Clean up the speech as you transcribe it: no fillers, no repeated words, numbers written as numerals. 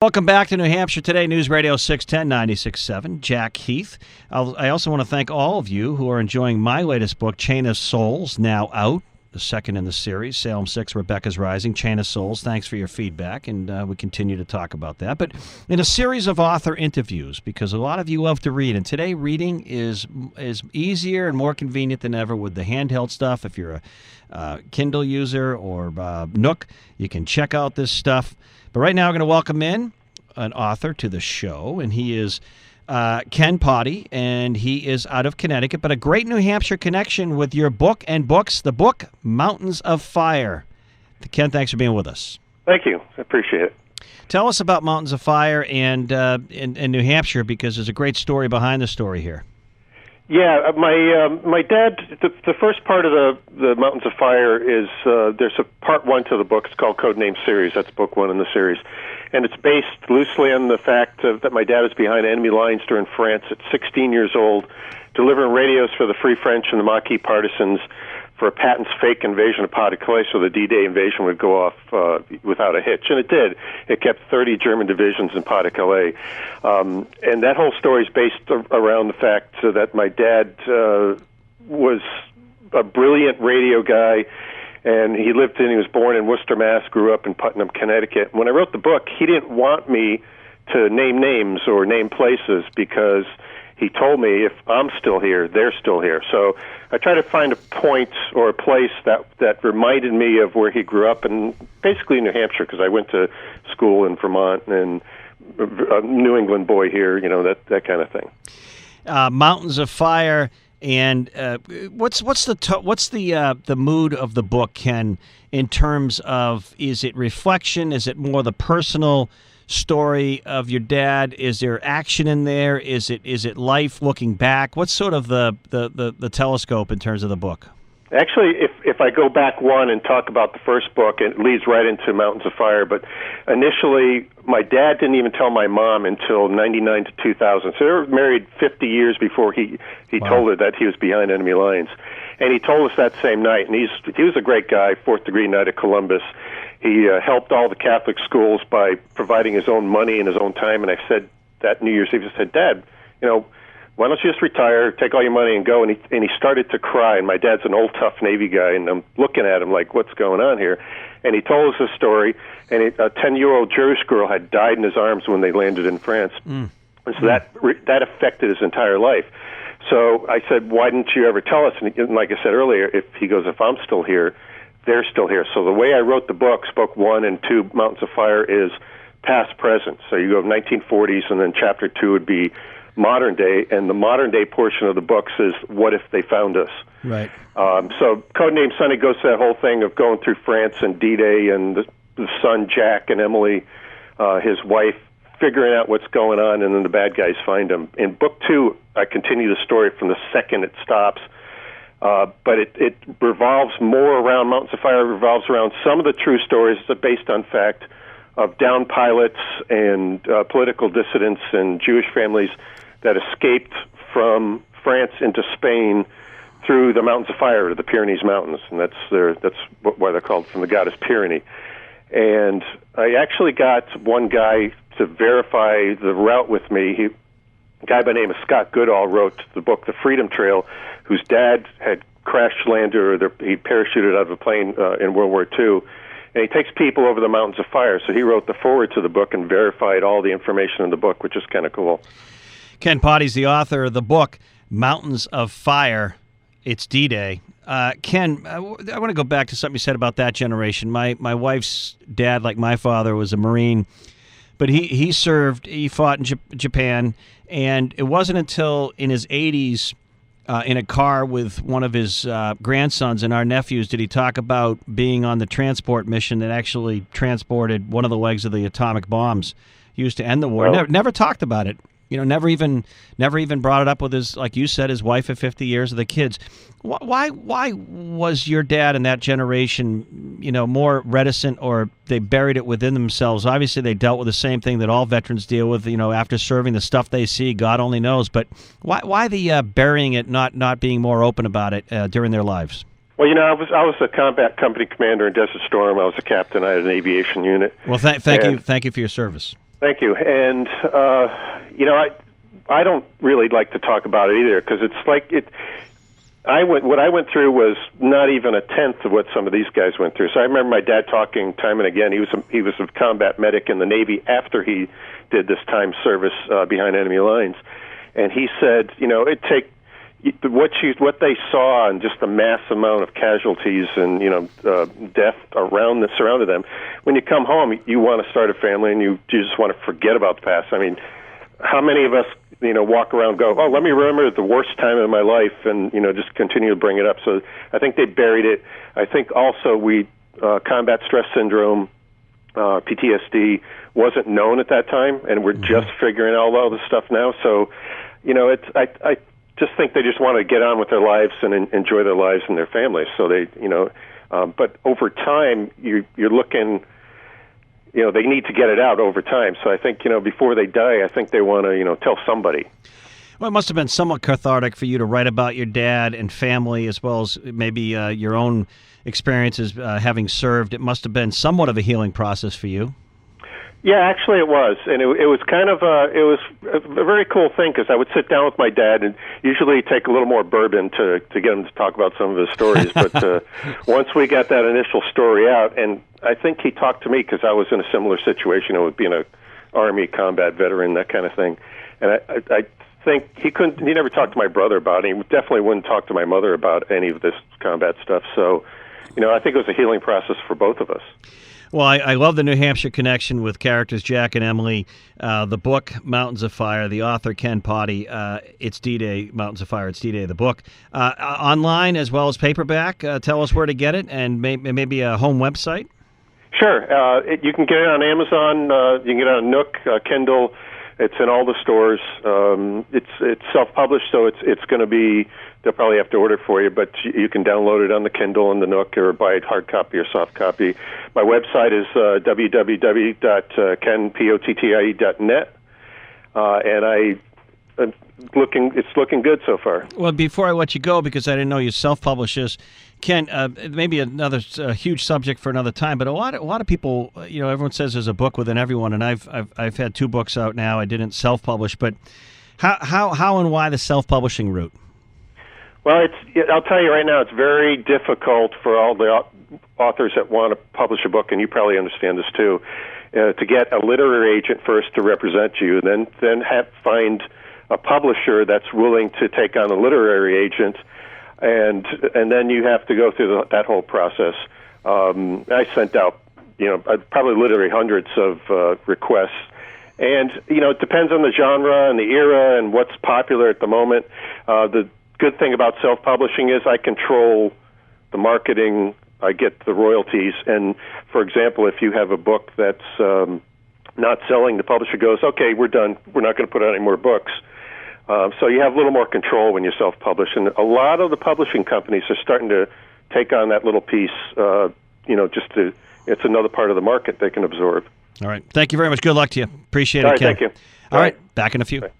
Welcome back to New Hampshire Today, News Radio 610 96.7. Jack Heath. I also want to thank all of you who are enjoying my latest book, Chain of Souls, now out, the second in the series, Salem 6, Rebecca's Rising, Chain of Souls. Thanks for your feedback, and we continue to talk about that. But in a series of author interviews, because a lot of you love to read, and today reading is easier and more convenient than ever with the handheld stuff. If you're a Kindle user or Nook, you can check out this stuff. But right now, we're going to welcome in an author to the show, and he is Ken Potty, and he is out of Connecticut, but a great New Hampshire connection with your book and books, the book Mountains of Fire. Ken, thanks for being with us. Thank you. I appreciate it. Tell us about Mountains of Fire and in New Hampshire, because there's a great story behind the story here. Yeah, my dad. The first part of the Mountains of Fire is there's a part one to the book. It's called Codename Series. That's book one in the series, and it's based loosely on the fact that my dad was behind enemy lines during France at 16 years old, delivering radios for the Free French and the Maquis partisans for a patent's fake invasion of Pas-de-Calais, so the D-Day invasion would go off without a hitch. And it did. It kept 30 German divisions in Pas-de-Calais. And that whole story is based around the fact that my dad was a brilliant radio guy, and he was born in Worcester, Mass., grew up in Putnam, Connecticut. When I wrote the book, he didn't want me to name names or name places because he told me if I'm still here, they're still here. So I tried to find a point or a place that reminded me of where he grew up, and basically New Hampshire, because I went to school in Vermont and a New England boy here, that kind of thing. Mountains of Fire, and what's the mood of the book, Ken, in terms of, is it reflection? Is it more the personal story of your dad? Is there action in there? Is it life looking back? What's sort of the telescope in terms of the book? Actually, if I go back one and talk about the first book, it leads right into Mountains of Fire. But initially, my dad didn't even tell my mom until 99 to 2000. So they were married 50 years before he Wow. told her that he was behind enemy lines. And he told us that same night. And he was a great guy, fourth-degree Knight of Columbus. He helped all the Catholic schools by providing his own money and his own time. And I said that New Year's Eve, I said, Dad, why don't you just retire, take all your money and go? And he started to cry. And my dad's an old, tough Navy guy, and I'm looking at him like, what's going on here? And he told us a story, and a 10-year-old Jewish girl had died in his arms when they landed in France. And so that affected his entire life. So I said, why didn't you ever tell us? And like I said earlier, if I'm still here, they're still here. So the way I wrote the books, book 1 and 2, Mountains of Fire, is past, present. So you go 1940s, and then chapter 2 would be modern day, and the modern day portion of the books is what if they found us. Right. So Codename Sonny goes to that whole thing of going through France and D-Day, and the son Jack and Emily, his wife, figuring out what's going on, and then the bad guys find him. In book 2, I continue the story from the second it stops. But it revolves more around Mountains of Fire, revolves around some of the true stories that are based on fact of downed pilots and political dissidents and Jewish families that escaped from France into Spain through the Mountains of Fire, to the Pyrenees Mountains, and that's why they're called, from the goddess Pyrenees. And I actually got one guy to verify the route with me. A guy by the name of Scott Goodall wrote the book The Freedom Trail, whose dad had crash-landed, or he parachuted out of a plane in World War II. And he takes people over the Mountains of Fire. So he wrote the foreword to the book and verified all the information in the book, which is kind of cool. Ken Potty's the author of the book, Mountains of Fire. It's D-Day. Ken, I want to go back to something you said about that generation. My wife's dad, like my father, was a Marine, but he fought in Japan, and it wasn't until in his 80s, in a car with one of his grandsons and our nephews, did he talk about being on the transport mission that actually transported one of the legs of the atomic bombs used to end the war. Well, Never talked about it. Never even brought it up with his, like you said, his wife of 50 years of the kids. Why was your dad and that generation, more reticent, or they buried it within themselves? Obviously, they dealt with the same thing that all veterans deal with, after serving, the stuff they see, God only knows. But why the burying it, not being more open about it during their lives? Well, I was a combat company commander in Desert Storm. I was a captain. I had an aviation unit. Well, thank you for your service. Thank you. And I don't really like to talk about it either, because it's like what I went through was not even a tenth of what some of these guys went through. So I remember my dad talking time and again. He was a combat medic in the Navy after he did this time service behind enemy lines, and he said, it take what they saw and just the mass amount of casualties and death surrounded them. When you come home, you want to start a family and you just want to forget about the past. I mean, how many of us walk around and go, oh, let me remember the worst time in my life, and just continue to bring it up. So I think they buried it. I think also combat stress syndrome, PTSD wasn't known at that time, and we're just figuring out all this stuff now. So I just think they just want to get on with their lives and enjoy their lives and their families. So they but over time you're looking. They need to get it out over time. So I think, before they die, I think they want to, tell somebody. Well, it must have been somewhat cathartic for you to write about your dad and family, as well as maybe your own experiences having served. It must have been somewhat of a healing process for you. Yeah, actually it was. And it was kind of it was a very cool thing, because I would sit down with my dad and usually take a little more bourbon to get him to talk about some of his stories. But once we got that initial story out, and I think he talked to me because I was in a similar situation with being an Army combat veteran, that kind of thing. And I think he never talked to my brother about it. He definitely wouldn't talk to my mother about any of this combat stuff. So, I think it was a healing process for both of us. Well, I love the New Hampshire connection with characters Jack and Emily. The book, Mountains of Fire, the author, Ken Potty. It's D-Day, Mountains of Fire, it's D-Day, the book. Online as well as paperback. Tell us where to get it, and maybe a home website. Sure. You can get it on Amazon. You can get it on Nook, Kindle. It's in all the stores. It's self-published, so it's going to be. They'll probably have to order it for you, but you can download it on the Kindle and the Nook, or buy it hard copy or soft copy. My website is www.kenpottie.net, and it's looking good so far. Well, before I let you go, because I didn't know you self-publish this, Ken, maybe another huge subject for another time, but a lot of people, everyone says there's a book within everyone, and I've had 2 books out now. I didn't self-publish, but how and why the self-publishing route? Well, I'll tell you right now, it's very difficult for all the authors that want to publish a book, and you probably understand this too, to get a literary agent first to represent you, then find a publisher that's willing to take on a literary agent, and then you have to go through that whole process. I sent out, probably literally hundreds of requests. And, it depends on the genre and the era and what's popular at the moment. The good thing about self-publishing is I control the marketing. I get the royalties. And, for example, if you have a book that's not selling, the publisher goes, okay, we're done. We're not going to put out any more books. So you have a little more control when you self-publish. And a lot of the publishing companies are starting to take on that little piece, it's another part of the market they can absorb. All right. Thank you very much. Good luck to you. Appreciate it, Ken. Thank you. All right. Back in a few. Bye.